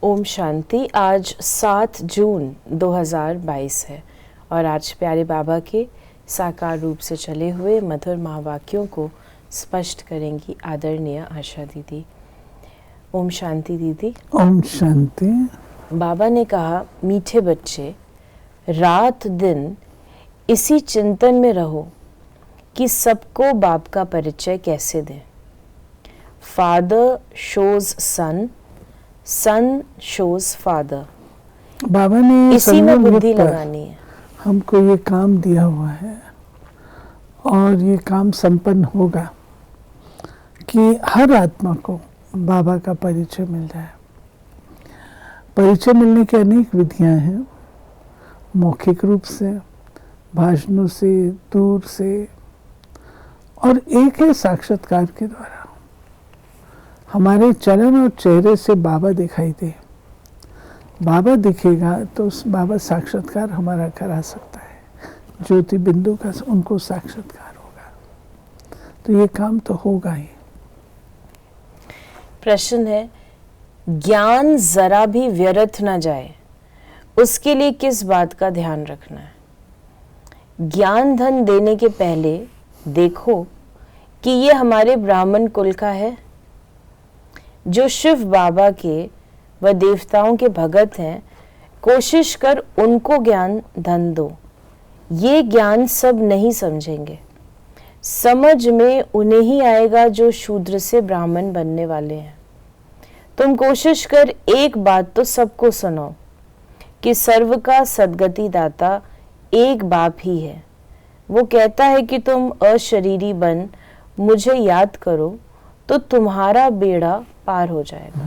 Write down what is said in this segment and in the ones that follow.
ओम शांति। आज 7 जून 2022 है और आज प्यारे बाबा के साकार रूप से चले हुए मधुर महावाक्यों को स्पष्ट करेंगी आदरणीय आशा दीदी। ओम शांति दीदी। ओम शांति। बाबा ने कहा, मीठे बच्चे, रात दिन इसी चिंतन में रहो कि सबको बाप का परिचय कैसे दें। फादर शोज सन, सन शोज फादर। बाबा ने इसी में बुद्धि लगानी है। हमको ये काम दिया हुआ है और ये काम संपन्न होगा कि हर आत्मा को बाबा का परिचय मिल जाए। परिचय मिलने की अनेक विधियां हैं, मौखिक रूप से, भाषणों से, दूर से, और एक है साक्षात्कार के द्वारा। हमारे चलन और चेहरे से बाबा दिखाई दे। बाबा दिखेगा तो उस बाबा साक्षात्कार हमारा करा सकता है। ज्योति बिंदु का उनको साक्षात्कार होगा, तो ये काम तो होगा ही। प्रश्न है, ज्ञान जरा भी व्यर्थ न जाए, उसके लिए किस बात का ध्यान रखना है? ज्ञान धन देने के पहले देखो कि ये हमारे ब्राह्मण कुल का है। जो शिव बाबा के व देवताओं के भगत हैं, कोशिश कर उनको ज्ञान धन दो। ये ज्ञान सब नहीं समझेंगे। समझ में उन्हें ही आएगा जो शूद्र से ब्राह्मण बनने वाले हैं। तुम कोशिश कर एक बात तो सबको सुनाओ कि सर्व का सद्गति दाता एक बाप ही है। वो कहता है कि तुम अशरीरी बन मुझे याद करो तो तुम्हारा बेड़ा पार हो जाएगा।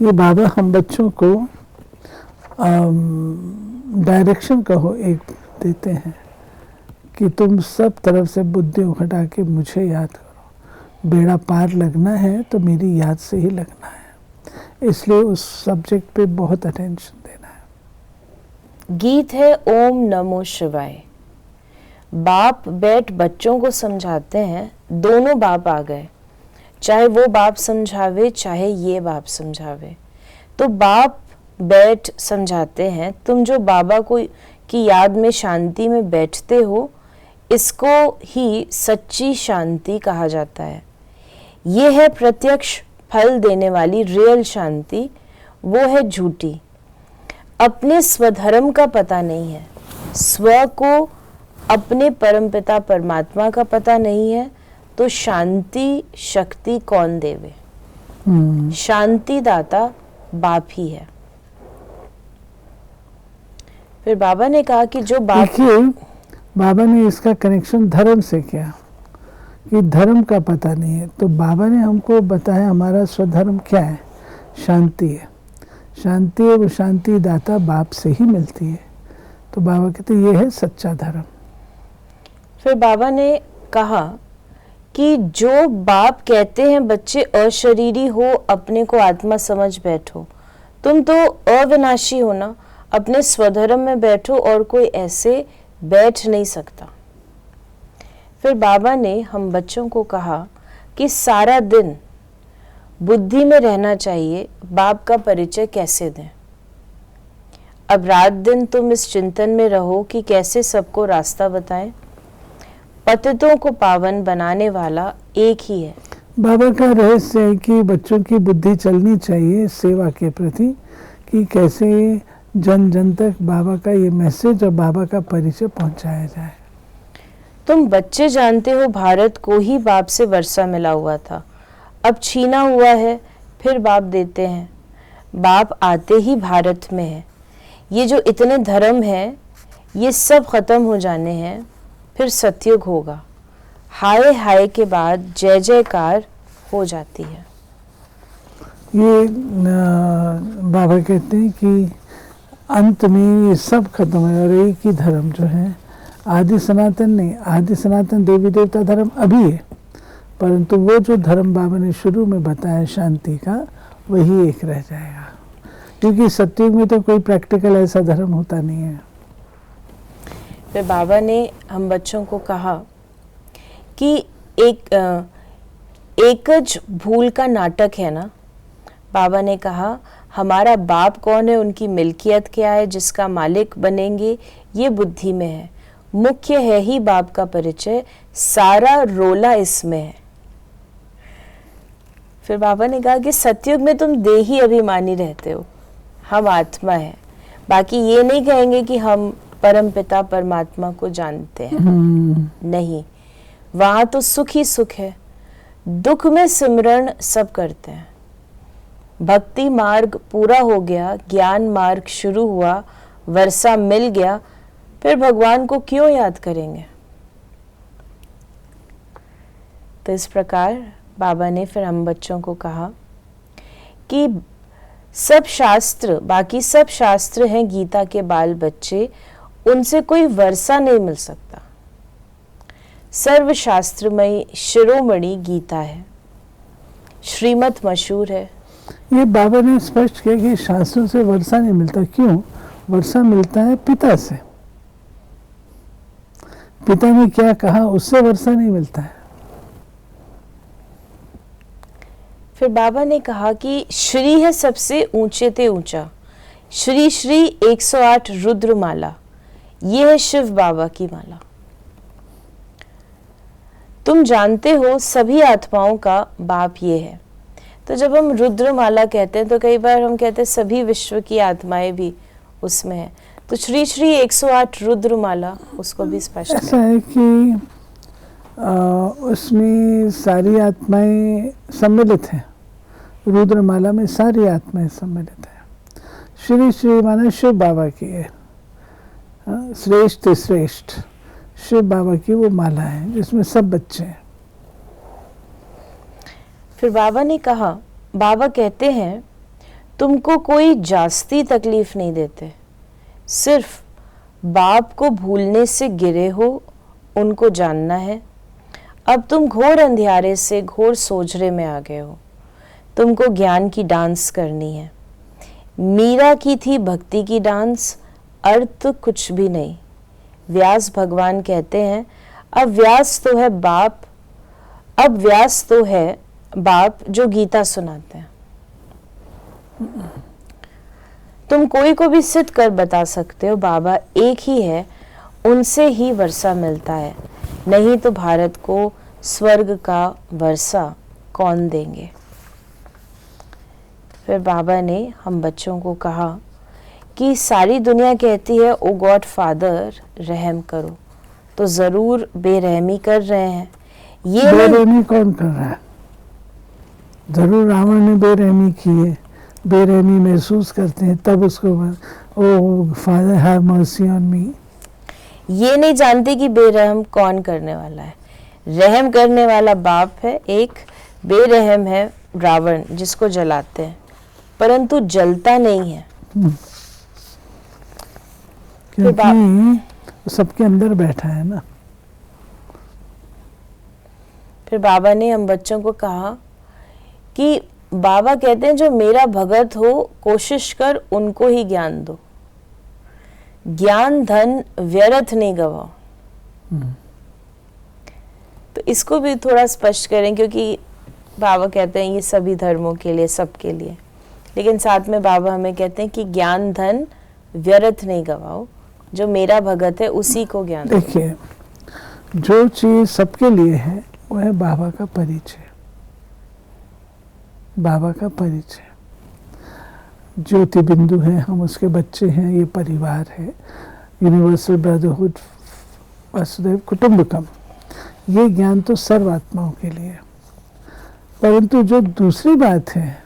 ये बाबा हम बच्चों को डायरेक्शन कहो एक देते हैं कि तुम सब तरफ से बुद्धि उखड़ा के मुझे याद करो। बेड़ा पार लगना है तो मेरी याद से ही लगना है, इसलिए उस सब्जेक्ट पे बहुत अटेंशन देना है। गीत है ओम नमो शिवाय। बाप बैठ बच्चों को समझाते हैं। दोनों बाप आ गए, चाहे वो बाप समझावे चाहे ये बाप समझावे। तो बाप बैठ समझाते हैं। तुम जो बाबा को की याद में शांति में बैठते हो, इसको ही सच्ची शांति कहा जाता है। ये है प्रत्यक्ष फल देने वाली रियल शांति, वो है झूठी। अपने स्वधर्म का पता नहीं है, स्व को अपने परमपिता परमात्मा का पता नहीं है, तो शांति शक्ति कौन देवे? शांति दाता बाप ही है। फिर बाबा ने कहा कि जो बाप, देखिए बाबा ने इसका कनेक्शन धर्म से किया कि धर्म का पता नहीं है, तो बाबा ने हमको बताया हमारा स्वधर्म क्या है, शांति है। शांति है, वो शांति दाता बाप से ही मिलती है। तो बाबा कहते ये है सच्चा धर्म। फिर बाबा ने कहा कि जो बाप कहते हैं बच्चे अशरीरी हो, अपने को आत्मा समझ बैठो। तुम तो अविनाशी हो ना, अपने स्वधर्म में बैठो और कोई ऐसे बैठ नहीं सकता। फिर बाबा ने हम बच्चों को कहा कि सारा दिन बुद्धि में रहना चाहिए, बाप का परिचय कैसे दें। अब रात दिन तुम इस चिंतन में रहो कि कैसे सबको रास्ता बताएं। पतितों को पावन बनाने वाला एक ही है। बाबा का रहस्य है कि बच्चों की बुद्धि चलनी चाहिए सेवा के प्रति, कि कैसे जन जन तक बाबा का ये मैसेज और बाबा का परिचय पहुंचाया जाए। तुम बच्चे जानते हो भारत को ही बाप से वर्षा मिला हुआ था, अब छीना हुआ है, फिर बाप देते हैं। बाप आते ही भारत में है। ये जो इतने धर्म हैं, ये सब खत्म हो जाने हैं, फिर सतयुग होगा। हाय हाय के बाद जय जयकार हो जाती है। ये बाबा कहते हैं कि अंत में ये सब खत्म है और एक ही धर्म जो है, आदि सनातन नहीं, आदि सनातन देवी देवता धर्म अभी है, परंतु वो जो धर्म बाबा ने शुरू में बताया शांति का, वही एक रह जाएगा। क्योंकि सतयुग में तो कोई प्रैक्टिकल ऐसा धर्म होता नहीं है। फिर बाबा ने हम बच्चों को कहा कि एकज भूल का नाटक है ना, बाबा ने कहा, हमारा बाप कौन है, उनकी मिल्कियत क्या है, जिसका मालिक बनेंगे, ये बुद्धि में है। मुख्य है ही बाप का परिचय, सारा रोला इसमें है। फिर बाबा ने कहा कि सतयुग में तुम देही अभिमानी रहते हो, हम आत्मा है। बाकी ये नहीं कहेंगे कि हम परमपिता परमात्मा को जानते हैं, नहीं, वहां तो सुख ही सुख है। दुख में सिमरण सब करते हैं। भक्ति मार्ग पूरा हो गया, ज्ञान मार्ग शुरू हुआ, वर्षा मिल गया, फिर भगवान को क्यों याद करेंगे। तो इस प्रकार बाबा ने फिर हम बच्चों को कहा कि सब शास्त्र, बाकी सब शास्त्र हैं गीता के बाल बच्चे, उनसे कोई वर्षा नहीं मिल सकता। सर्वशास्त्रमयी शिरोमणि गीता है, श्रीमत मशहूर है। ये बाबा ने स्पष्ट किया कि शास्त्रों से वर्षा नहीं मिलता। क्यों? वर्षा मिलता है पिता से। पिता ने क्या कहा, उससे वर्षा नहीं मिलता है। फिर बाबा ने कहा कि श्री है सबसे ऊंचे ते ऊंचा, श्री श्री 108 रुद्र माला, ये है शिव बाबा की माला। तुम जानते हो सभी आत्माओं का बाप ये है। तो जब हम रुद्र माला कहते हैं तो कई बार हम कहते हैं सभी विश्व की आत्माएं भी उसमें है। तो श्री श्री 108 रुद्र माला, उसको भी स्पष्ट ऐसा है कि उसमें सारी आत्माएं सम्मिलित हैं। रुद्रमाला में सारी आत्माएं सम्मिलित हैं। श्री श्री माना शिव बाबा की है, श्रेष्ठ श्रेष्ठ शिव बाबा की वो माला है जिसमें सब बच्चे हैं। फिर बाबा ने कहा, बाबा कहते हैं तुमको कोई जास्ती तकलीफ नहीं देते, सिर्फ बाप को भूलने से गिरे हो, उनको जानना है। अब तुम घोर अंधियारे से घोर सोझरे में आ गए हो, तुमको ज्ञान की डांस करनी है। मीरा की थी भक्ति की डांस, अर्थ कुछ भी नहीं। व्यास भगवान कहते हैं, अब व्यास तो है बाप जो गीता सुनाते हैं। तुम कोई को भी सिद्ध कर बता सकते हो, बाबा एक ही है, उनसे ही वर्षा मिलता है, नहीं तो भारत को स्वर्ग का वर्षा कौन देंगे। फिर बाबा ने हम बच्चों को कहा कि सारी दुनिया कहती है ओ गॉड फादर रहम करो, तो जरूर बेरहमी कर रहे हैं। ये बेरहमी कौन कर रहा है? जरूर रावण ने बेरहमी की है, बेरहमी महसूस करते हैं, तब उसको O father have mercy on me. ये नहीं जानते कि बेरहम कौन करने वाला है। रहम करने वाला बाप है एक, बेरहम है रावण जिसको जलाते हैं, परंतु जलता नहीं है। क्योंकि सबके अंदर बैठा है ना। फिर बाबा ने हम बच्चों को कहा कि बाबा कहते हैं जो मेरा भगत हो, कोशिश कर उनको ही ज्ञान दो, ज्ञान धन व्यर्थ नहीं गवाओ। तो इसको भी थोड़ा स्पष्ट करें, क्योंकि बाबा कहते हैं ये सभी धर्मों के लिए, सबके लिए, लेकिन साथ में बाबा हमें कहते हैं कि ज्ञान धन व्यर्थ नहीं गवाओ, जो मेरा भगत है उसी को ज्ञान दो। देखिए, जो चीज सबके लिए है वो है बाबा का परिचय। बाबा का परिचय, ज्योति बिंदु है, हम उसके बच्चे हैं, ये परिवार है, यूनिवर्सल ब्रदरहुड, वसुदैव कुटुंबकम। ये ज्ञान तो सर्व आत्माओं के लिए है। परंतु जो दूसरी बात है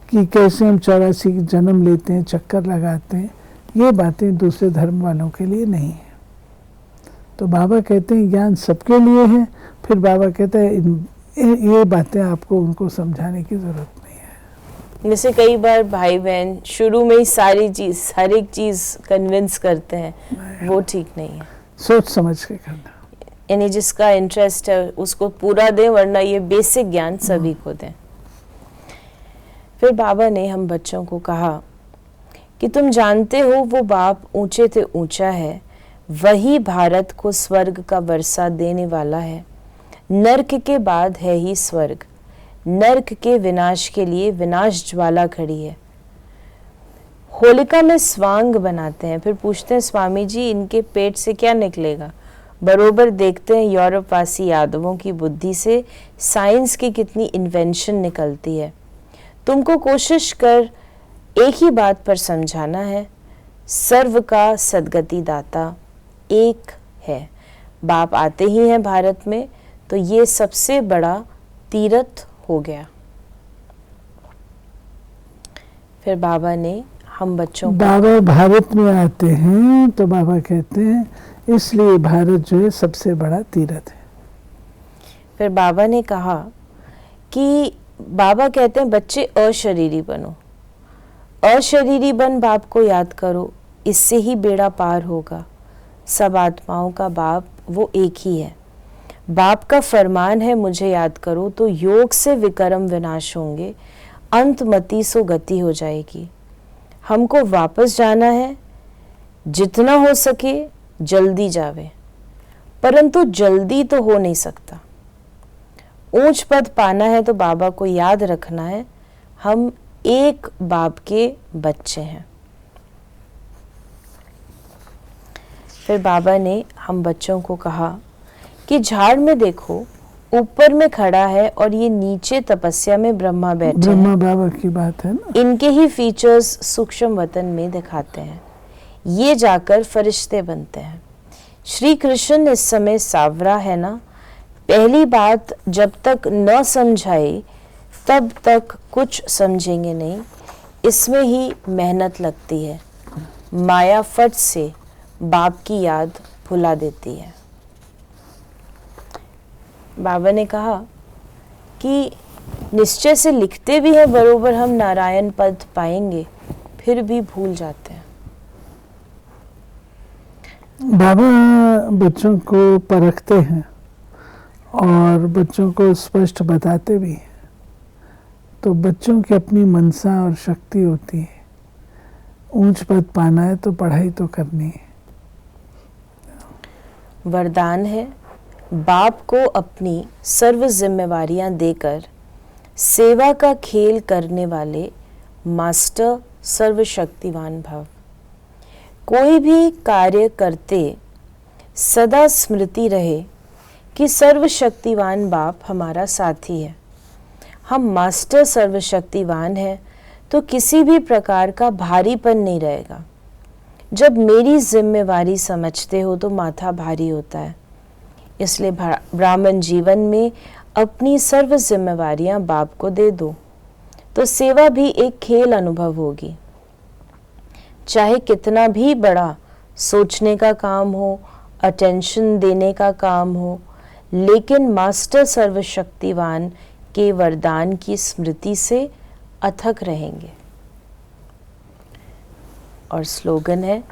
कि कैसे हम 84 जन्म लेते हैं, चक्कर लगाते हैं, ये बातें दूसरे धर्म वालों के लिए नहीं है। तो बाबा कहते हैं ज्ञान सबके लिए है। फिर बाबा कहते हैं ये बातें आपको उनको समझाने की जरूरत नहीं है। जैसे कई बार भाई बहन शुरू में ही सारी चीज, हर एक चीज कन्विंस करते हैं, वो ठीक नहीं है। सोच समझ के करना, यानी जिसका इंटरेस्ट है उसको पूरा दें, वरना ये बेसिक ज्ञान सभी को दें। फिर बाबा ने हम बच्चों को कहा कि तुम जानते हो वो बाप ऊंचे से ऊंचा है, वही भारत को स्वर्ग का वर्षा देने वाला है। नर्क के बाद है ही स्वर्ग, नर्क के विनाश के लिए विनाश ज्वाला खड़ी है। होलिका में स्वांग बनाते हैं, फिर पूछते हैं स्वामी जी इनके पेट से क्या निकलेगा। बरोबर देखते हैं यूरोपवासी यादवों की बुद्धि से साइंस की कितनी इन्वेंशन निकलती है। तुमको कोशिश कर एक ही बात पर समझाना है, सर्व का सद्गति दाता एक है। बाप आते ही हैं भारत में तो ये सबसे बड़ा तीर्थ हो गया। फिर बाबा ने हम बच्चों को, बाबा भारत में आते हैं तो बाबा कहते हैं इसलिए भारत जो है सबसे बड़ा तीर्थ है। फिर बाबा ने कहा कि बाबा कहते हैं बच्चे अशरीरी बनो, अशरीरी बन बाप को याद करो, इससे ही बेड़ा पार होगा। सब आत्माओं का बाप वो एक ही है। बाप का फरमान है मुझे याद करो तो योग से विकर्म विनाश होंगे, अंतमति सो गति हो जाएगी। हमको वापस जाना है, जितना हो सके जल्दी जावे, परंतु जल्दी तो हो नहीं सकता। ऊंच पद पाना है तो बाबा को याद रखना है, हम एक बाप के बच्चे हैं। फिर बाबा ने हम बच्चों को कहा कि झाड़ में देखो ऊपर में खड़ा है और ये नीचे तपस्या में ब्रह्मा बैठे हैं। ब्रह्मा बाबा की बात है ना। इनके ही फीचर्स सूक्ष्म वतन में दिखाते हैं, ये जाकर फरिश्ते बनते हैं। श्री कृष्ण इस समय सावरा है ना। पहली बात जब तक न समझाए तब तक कुछ समझेंगे नहीं, इसमें ही मेहनत लगती है। माया फट से बाप की याद भुला देती है। बाबा ने कहा कि निश्चय से लिखते भी हैं बरोबर हम नारायण पद पाएंगे, फिर भी भूल जाते हैं। बाबा बच्चों को परखते हैं और बच्चों को स्पष्ट बताते भी हैं। तो बच्चों की अपनी मनसा और शक्ति होती है। ऊंच पद पाना है तो पढ़ाई तो करनी है। वरदान है बाप को अपनी सर्व जिम्मेवारियां देकर सेवा का खेल करने वाले मास्टर सर्वशक्तिवान भव। कोई भी कार्य करते सदा स्मृति रहे कि सर्वशक्तिवान बाप हमारा साथी है। हम मास्टर सर्वशक्तिवान हैं तो किसी भी प्रकार का भारीपन नहीं रहेगा। जब मेरी जिम्मेवारी समझते हो तो माथा भारी होता है। इसलिए ब्राह्मण जीवन में अपनी सर्व जिम्मेवारियां बाप को दे दो तो सेवा भी एक खेल अनुभव होगी। चाहे कितना भी बड़ा सोचने का काम हो, अटेंशन देने का काम हो, लेकिन मास्टर सर्वशक्तिवान के वरदान की स्मृति से अथक रहेंगे। और स्लोगन है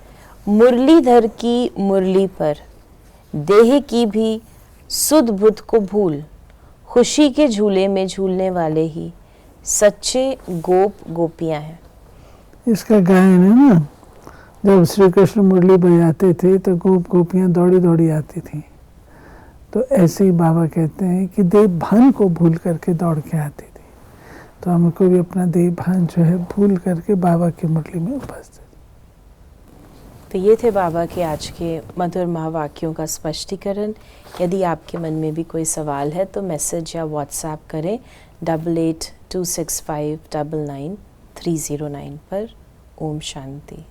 मुरलीधर की मुरली पर देह की भी सुध बुध को भूल, खुशी के झूले में झूलने वाले ही सच्चे गोप गोपियां हैं। इसका गायन है ना, जब श्री कृष्ण मुरली बजाते थे तो गोप गोपियां दौड़ी दौड़ी आती थी। तो ऐसे ही बाबा कहते हैं कि देह भान को भूल करके दौड़ के आती थी। तो हमको भी अपना देह भान जो है भूल करके बाबा की मुरली में उपस्थित। तो ये थे बाबा के आज के मधुर महावाक्यों का स्पष्टीकरण। यदि आपके मन में भी कोई सवाल है तो मैसेज या व्हाट्सएप करें 8826599309 पर। ओम शांति।